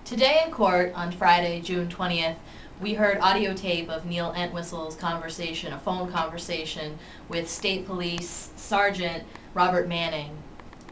Today in court, on Friday, June 20th, we heard audio tape of Neil Entwistle's conversation, a phone conversation, with State Police Sergeant Robert Manning.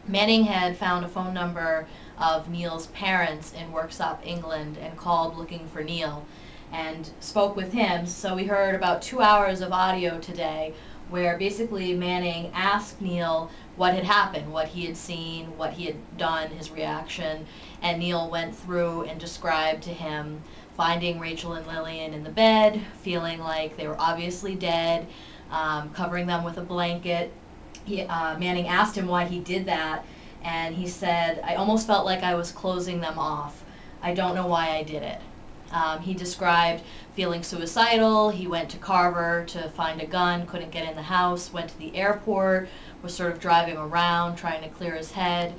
Manning had found a phone number of Neil's parents in Worksop, England, and called looking for Neil and spoke with him. So we heard about 2 hours of audio today where basically Manning asked Neil what had happened, what he had seen, what he had done, his reaction, and Neil went through and described to him finding Rachel and Lillian in the bed, feeling like they were obviously dead, covering them with a blanket. Manning asked him why he did that, and he said, "I almost felt like I was closing them off. I don't know why I did it." He described feeling suicidal. He went to Carver to find a gun, couldn't get in the house, went to the airport, was sort of driving around, trying to clear his head,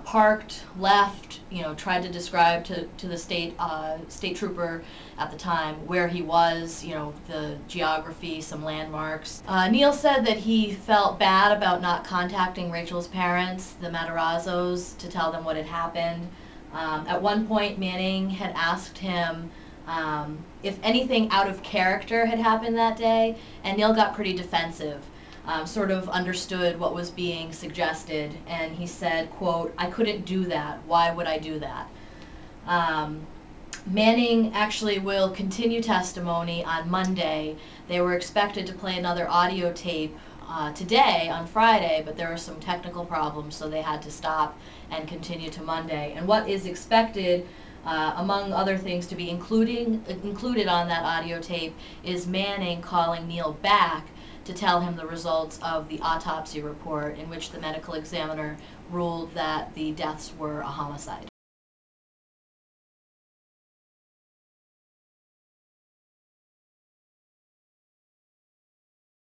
parked, left, tried to describe to the state trooper at the time where he was, the geography, some landmarks. Neil said that he felt bad about not contacting Rachel's parents, the Matarazzos, to tell them what had happened. At one point, Manning had asked him if anything out of character had happened that day, and Neil got pretty defensive, sort of understood what was being suggested, and he said, quote, "I couldn't do that. Why would I do that?" Manning actually will continue testimony on Monday. They were expected to play another audio tape today on Friday, but there were some technical problems, so they had to stop and continue to Monday. And what is expected, among other things, to be included on that audio tape is Manning calling Neil back to tell him the results of the autopsy report, in which the medical examiner ruled that the deaths were a homicide.